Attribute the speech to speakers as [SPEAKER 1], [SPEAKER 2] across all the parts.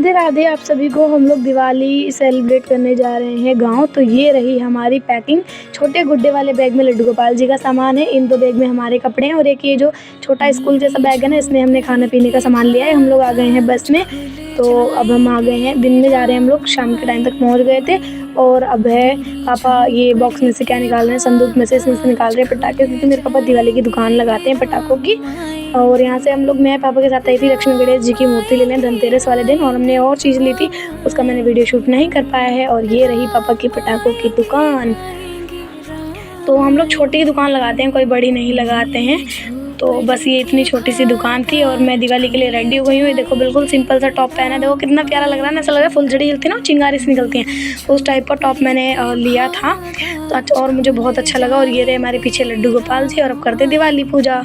[SPEAKER 1] राधे राधे आप सभी को। हम लोग दिवाली सेलिब्रेट करने जा रहे हैं गांव। तो ये रही हमारी पैकिंग। छोटे गुड्डे वाले बैग में लड्डू गोपाल जी का सामान है, इन 2 बैग में हमारे कपड़े हैं और एक ये जो छोटा स्कूल जैसा बैग है ना, इसमें हमने खाने पीने का सामान लिया है। हम लोग आ गए हैं बस में। तो अब हम आ गए हैं, दिन में जा रहे हैं हम लोग, शाम के टाइम तक पहुंच गए थे। और अब है पापा ये बॉक्स में से क्या निकाल रहे हैं, संदूक में से इसमें से निकाल रहे हैं पटाखे, क्योंकि मेरे पापा दिवाली की दुकान लगाते हैं पटाखों की। और यहाँ से हम लोग, मैं पापा के साथ आई थी लक्ष्मी गणेश जी की मूर्ति लेने धनतेरस वाले दिन, और हमने और चीज़ ली थी, उसका मैंने वीडियो शूट नहीं कर पाया है। और ये रही पापा की पटाखों की दुकान। तो हम लोग छोटी ही दुकान लगाते हैं, कोई बड़ी नहीं लगाते हैं। तो बस ये इतनी छोटी सी दुकान थी और मैं दिवाली के लिए रेडी हो गई हूँ। देखो बिल्कुल सिंपल सा टॉप पहना है, देखो कितना प्यारा लग रहा है ना, ऐसा लग रहा है फुलझड़ी जलती है ना, चिंगारी से निकलती हैं, तो उस टाइप का टॉप मैंने लिया था। तो और मुझे बहुत अच्छा लगा। और ये रहे हमारे पीछे लड्डू गोपाल जी, और अब करते दिवाली पूजा।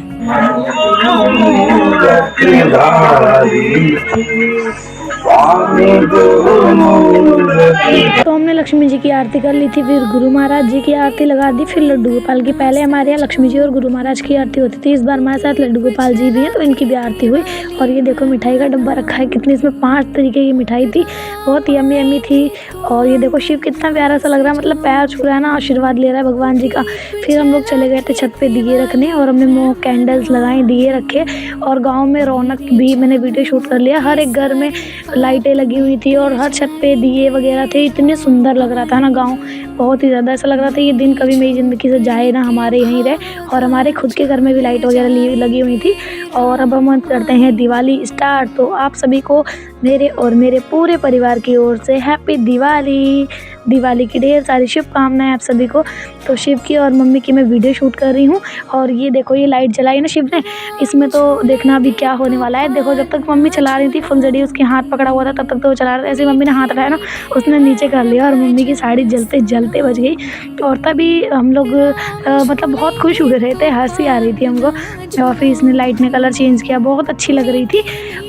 [SPEAKER 1] तो हमने लक्ष्मी जी की आरती कर ली थी, फिर गुरु महाराज जी की आरती लगा दी, फिर लड्डू गोपाल की। पहले हमारे यहाँ लक्ष्मी जी और गुरु महाराज की आरती होती थी, इस बार हमारे साथ लड्डू गोपाल जी भी हैं, तो इनकी भी आरती हुई। और ये देखो मिठाई का डब्बा रखा है, कितनी, इसमें 5 तरीके की मिठाई थी, बहुत यम्मी यम्मी थी। और ये देखो शिव कितना प्यारा सा लग रहा है, मतलब पैर छू रहा है ना, आशीर्वाद ले रहा है भगवान जी का। फिर हम लोग चले गए थे छत पे दिए रखने, और हमने कैंडल्स लगाई, दिए रखे। और गाँव में रौनक भी मैंने वीडियो शूट कर लिया, हर एक घर में लाइटें लगी हुई थी और हर छत पे दिए वगैरह थे। इतने सुंदर लग रहा था ना गांव, बहुत ही ज़्यादा ऐसा लग रहा था ये दिन कभी मेरी ज़िंदगी से जाए ना, हमारे यहीं रहे। और हमारे खुद के घर में भी लाइट वगैरह लगी हुई थी। और अब हम करते हैं दिवाली स्टार्ट। तो आप सभी को मेरे और मेरे पूरे परिवार की ओर से हैप्पी दिवाली। दिवाली की ढेर सारी शुभकामनाएं आप सभी को। तो शिव की और मम्मी की मैं वीडियो शूट कर रही हूँ। और ये देखो ये लाइट जलाई ना शिव ने, इसमें तो देखना अभी क्या होने वाला है। देखो जब तक मम्मी चला रही थी फुलझड़ी, उसके हाथ पकड़ा हुआ था, तब तक तो वो चला रहा था। ऐसे मम्मी ने हाथ उठाया ना, उसने नीचे कर लिया और मम्मी की साड़ी जलते जलते बच गई। और तभी हम लोग मतलब बहुत खुश हो रहे थे, हंसी आ रही थी हमको। और फिर इसने लाइट ने कलर चेंज किया, बहुत अच्छी लग रही थी।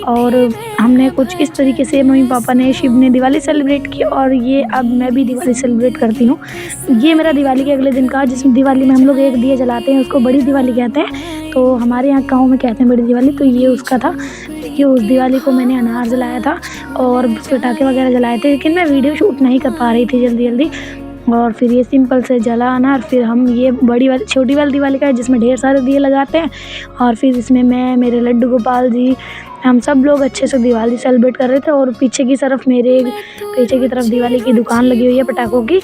[SPEAKER 1] और हमने कुछ इस तरीके से मम्मी पापा ने, शिव ने दिवाली सेलिब्रेट की। और ये अब मैं भी दिवाली सेलिब्रेट करती हूँ। ये मेरा दिवाली के अगले दिन का, जिसमें दिवाली में हम लोग एक दिया जलाते हैं, उसको बड़ी दिवाली कहते हैं। तो हमारे यहाँ गाँव में कहते हैं बड़ी दिवाली। तो ये उसका था कि उस दिवाली को मैंने अनार जलाया था और पटाखे वगैरह जलाए थे, लेकिन मैं वीडियो शूट नहीं कर पा रही थी जल्दी जल्दी। और फिर ये सिंपल से जला अनार। फिर हम ये बड़ी वाली, छोटी वाली दिवाली का है जिसमें ढेर सारे दिए लगाते हैं। और फिर इसमें मैं, मेरे लड्डू गोपाल जी, हम सब लोग अच्छे से दिवाली सेलिब्रेट कर रहे थे। और पीछे की तरफ, मेरे पीछे की तरफ दिवाली की दुकान लगी हुई है पटाखों की।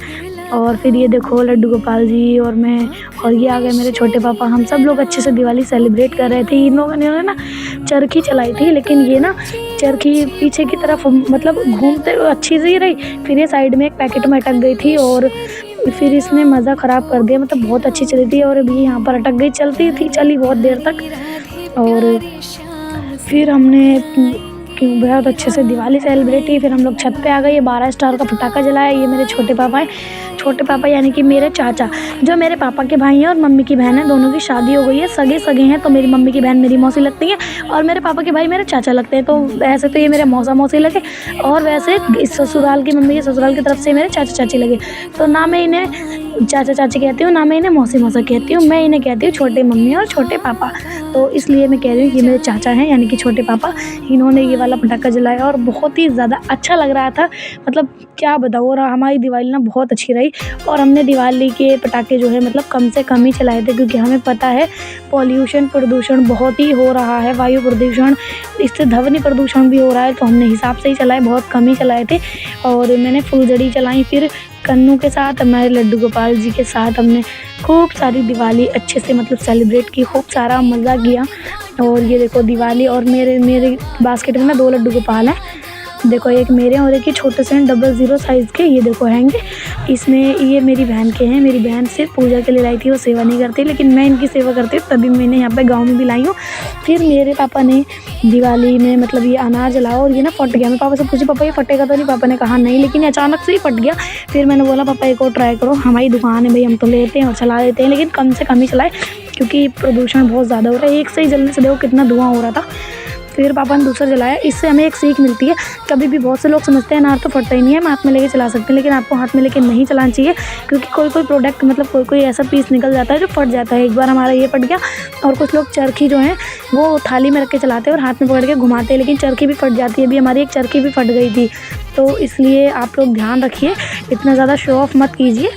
[SPEAKER 1] और फिर ये देखो लड्डू गोपाल जी और मैं, और ये आ गए मेरे छोटे पापा। हम सब लोग अच्छे से दिवाली सेलिब्रेट कर रहे थे। इन लोगों ने ना चरखी चलाई थी, लेकिन ये ना चरखी पीछे की तरफ मतलब घूमते अच्छी से ही रही, फिर ये साइड में एक पैकेट में अटक गई थी और फिर इसने मज़ा ख़राब कर दिया। मतलब बहुत अच्छी चली थी और अभी यहाँ पर अटक गई, चलती थी, चली बहुत देर तक। और फिर हमने बहुत अच्छे से दिवाली सेलिब्रेट की। फिर हम लोग छत पे आ गए, ये 12 स्टार का पटाखा जलाया। ये मेरे छोटे पापा हैं, छोटे पापा यानी कि मेरे चाचा, जो मेरे पापा के भाई हैं और मम्मी की बहन है, दोनों की शादी हो गई है, सगे सगे हैं। तो मेरी मम्मी की बहन मेरी मौसी लगती है और मेरे पापा के भाई मेरे चाचा लगते हैं। तो वैसे तो ये मेरे मौसा मौसी लगे, और वैसे इस ससुराल की, मम्मी के ससुराल की तरफ से मेरे चाचा चाची लगे। तो ना मैं इन्हें चाचा चाची कहती हूँ, ना मैं इन्हें मौसी मौसा कहती हूँ, मैं इन्हें कहती हूँ छोटे मम्मी और छोटे पापा। तो इसलिए मैं कह रही हूँ कि मेरे चाचा हैं यानी कि छोटे पापा। इन्होंने ये वाला पटाखा जलाया और बहुत ही ज़्यादा अच्छा लग रहा था, मतलब क्या बताऊँ। और हमारी दिवाली ना बहुत अच्छी रही। और हमने दिवाली के पटाखे जो है मतलब कम से कम ही चलाए थे, क्योंकि हमें पता है पॉल्यूशन, प्रदूषण बहुत ही हो रहा है, वायु प्रदूषण, इससे ध्वनि प्रदूषण भी हो रहा है। तो हमने हिसाब से ही चलाए, बहुत कम ही चलाए थे। और मैंने फुलझड़ी चलाई, फिर कन्नू के साथ, हमारे लड्डू गोपाल जी के साथ हमने खूब सारी दिवाली अच्छे से मतलब सेलिब्रेट की, खूब सारा मज़ा किया। और ये देखो दिवाली, और मेरे बास्केट में ना 2 लड्डू गोपाल हैं। देखो एक मेरे और एक ही छोटे से हैं, 00 साइज़ के, ये देखो हैंगे। इसमें ये मेरी बहन के हैं, मेरी बहन से पूजा के लिए लाई थी, वो सेवा नहीं करती, लेकिन मैं इनकी सेवा करती हूँ, तभी मैंने यहाँ पे गाँव में भी लाई हूँ। फिर मेरे पापा ने दिवाली में मतलब ये अनार जलाओ और ये ना फट गया। मैं पापा से पूछी, पापा ये फटेगा तो नहीं? पापा ने कहा नहीं, लेकिन अचानक से ही फट गया। फिर मैंने बोला पापा एक और ट्राई करो, हमारी दुकान है भाई, हम तो लेते हैं और चला देते हैं, लेकिन कम से कम ही चलाए, क्योंकि प्रदूषण बहुत ज़्यादा हो रहा है। एक से ही जलने से देखो कितना धुआं हो रहा था। फिर पापा ने दूसरा जलाया। इससे हमें एक सीख मिलती है, कभी भी बहुत से लोग समझते हैं अनार तो फटता ही नहीं है, हम हाथ में लेके चला सकते हैं, लेकिन आपको हाथ में लेके नहीं चलाना चाहिए, क्योंकि कोई प्रोडक्ट मतलब कोई ऐसा पीस निकल जाता है जो फट जाता है। एक बार हमारा ये फट गया। और कुछ लोग चरखी जो है वो थाली में रख के चलाते हैं और हाथ में पकड़ के घुमाते हैं, लेकिन चरखी भी फट जाती है। अभी हमारी एक चरखी भी फट गई थी, तो इसलिए आप लोग ध्यान रखिए, इतना ज़्यादा शो ऑफ मत कीजिए।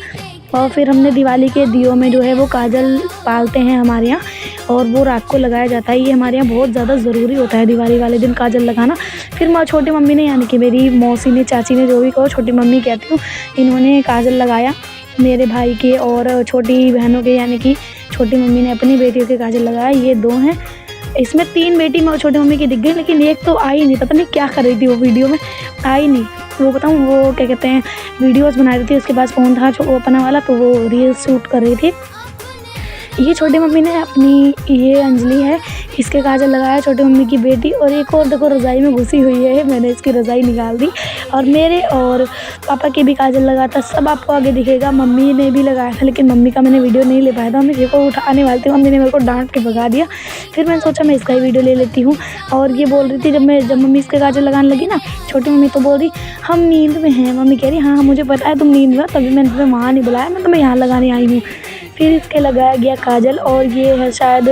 [SPEAKER 1] और फिर हमने दिवाली के दियों में जो है वो काजल पालते हैं हमारे यहाँ, और वो रात को लगाया जाता है। ये हमारे यहाँ बहुत ज़्यादा ज़रूरी होता है दिवाली वाले दिन काजल लगाना। फिर छोटी मम्मी ने, यानी कि मेरी मौसी ने, चाची ने, जो भी कहो, छोटी मम्मी कहती हूँ, इन्होंने काजल लगाया मेरे भाई के और छोटी बहनों के, यानी कि छोटी मम्मी ने अपनी बेटियों के काजल लगाया। ये 2 हैं, इसमें 3 बेटी छोटी मम्मी की दिख गई, लेकिन एक तो आई नहीं, पता नहीं क्या कर रही थी वो, वीडियो में आई नहीं। वो बताऊँ, वो क्या कहते हैं, वीडियोस बना रही थी, उसके पास फ़ोन था वो अपना वाला, तो वो रील शूट कर रही थी। ये छोटी मम्मी ने अपनी, ये अंजलि है, इसके काजल लगाया, छोटी मम्मी की बेटी। और एक और देखो रज़ाई में घुसी हुई है, मैंने इसकी रज़ाई निकाल दी। और मेरे और पापा के भी काजल लगा था, सब आपको आगे दिखेगा। मम्मी ने भी लगाया था, लेकिन मम्मी का मैंने वीडियो नहीं ले पाया था, मम्मी को उठाने वाली थी, मम्मी ने मेरे को डांट के भगा दिया। फिर मैंने सोचा मैं इसका ही वीडियो ले लेती हूँ। और ये बोल रही थी, जब मम्मी इसके काजल लगाने लगी ना, छोटी मम्मी, तो बोल रही हम नींद में हैं। मम्मी कह रही हाँ मुझे पता है तुम नींद में, तभी मैंने तुम्हें वहाँ नहीं बुलाया, मैं तुम्हें यहाँ लगाने आई हूँ। फिर इसके लगाया गया काजल, और ये है शायद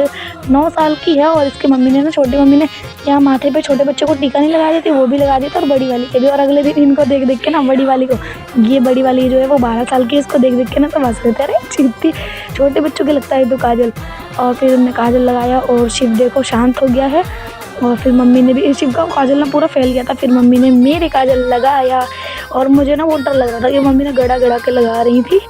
[SPEAKER 1] 9 साल की है। और इसकी मम्मी ने ना, छोटी मम्मी ने यहाँ माथे पे छोटे बच्चों को टीका नहीं लगा देती, वो भी लगा दिया था, और बड़ी वाली के भी। और अगले दिन इनको देख देख के ना, बड़ी वाली को, ये बड़ी वाली जो है वो 12 साल की है, इसको देख देख के ना तो बस रहते, अरे चित्ती छोटे बच्चों के लगता है तो काजल। और फिर हमने काजल लगाया और शिव देखो शांत हो गया है। और फिर मम्मी ने भी, शिव का काजल ना पूरा फैल गया था, फिर मम्मी ने मेरे काजल लगाया। और मुझे ना वो डर लग रहा था कि मम्मी ने गड़ा गड़ा के लगा रही थी,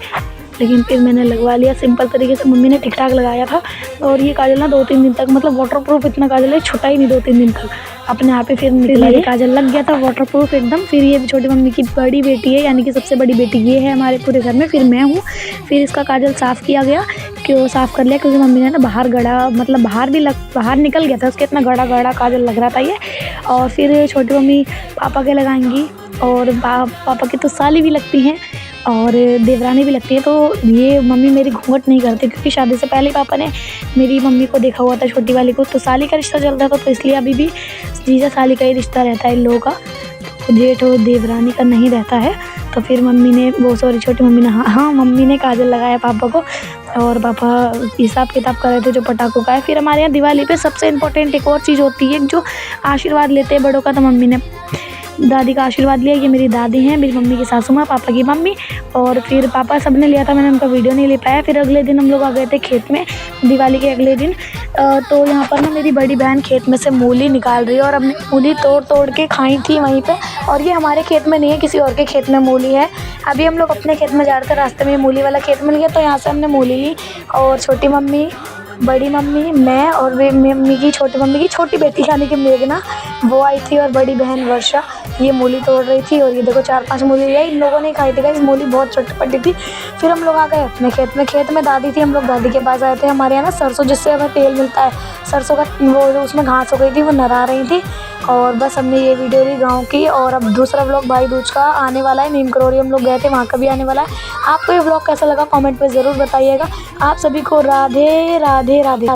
[SPEAKER 1] लेकिन फिर मैंने लगवा लिया सिंपल तरीके से, मम्मी ने ठीक ठाक लगाया था। और ये काजल ना 2-3 दिन तक, मतलब वाटरप्रूफ इतना काजल है, छुटा ही नहीं 2-3 दिन तक, अपने आप ही फिर निकला, ये काजल लग गया था वाटरप्रूफ एकदम। फिर ये छोटी मम्मी की बड़ी बेटी है, यानी कि सबसे बड़ी बेटी ये है हमारे पूरे घर में, फिर मैं हूँ। फिर इसका काजल साफ़ किया गया, क्यों साफ़ कर लिया, क्योंकि मम्मी ने ना बाहर गड़ा, मतलब बाहर निकल गया था उसके, इतना गड़ा गड़ा काजल लग रहा था ये। और फिर छोटी मम्मी पापा के लगाएंगी, और पापा की तो साली भी लगती हैं और देवरानी भी लगती है। तो ये मम्मी मेरी घूंघट नहीं करती, क्योंकि शादी से पहले पापा ने मेरी मम्मी को देखा हुआ था, छोटी वाली को, तो साली का रिश्ता चल रहा था, तो इसलिए अभी भी जीजा साली का ही रिश्ता रहता है इन लोगों का, तो जेठ और देवरानी का नहीं रहता है। तो फिर मम्मी ने, छोटी मम्मी ने, हाँ मम्मी ने काजल लगाया पापा को, और पापा हिसाब किताब कर रहे थे जो पटाखों का है। फिर हमारे यहाँ दिवाली पे सबसे इम्पोर्टेंट एक और चीज़ होती है, जो आशीर्वाद लेते हैं बड़ों का, तो मम्मी ने दादी का आशीर्वाद लिया। ये मेरी दादी हैं, मेरी मम्मी की सासू माँ, पापा की मम्मी, और फिर पापा सब ने लिया था, मैंने उनका वीडियो नहीं ले पाया। फिर अगले दिन हम लोग आ गए थे खेत में, दिवाली के अगले दिन। तो यहाँ पर ना मेरी बड़ी बहन खेत में से मूली निकाल रही है, और हमने मूली तोड़ के खाई थी वहीं पे। और ये हमारे खेत में नहीं है, किसी और के खेत में मूली है। अभी हम लोग अपने खेत में जा रहे थे, रास्ते में मूली वाला खेत मिल गया, तो यहाँ से हमने मूली ली। और छोटी मम्मी, बड़ी मम्मी, मैं और मम्मी की छोटी मम्मी की छोटी बेटी यानी कि मेघना, वो आई थी, और बड़ी बहन वर्षा ये मूली तोड़ रही थी। और ये देखो 4-5 मूली ली, इन लोगों ने खाई थी, इस मूली बहुत चटपटी थी। फिर हम लोग आ गए अपने खेत में दादी थी, हम लोग दादी के पास आए थे। हमारे यहाँ ना सरसों, जिससे हमें तेल मिलता है, सरसों का वो, उसमें घास हो गई थी, वो नरा रही थी। और बस हमने ये वीडियो ली गाँव की। और अब दूसरा व्लॉग भाई दूज का आने वाला है, नीम करोड़ी हम लोग गए थे, वहाँ का भी आने वाला है। आपको ये व्लॉग कैसा लगा कमेंट में ज़रूर बताइएगा। आप सभी को राधे राधे राधे।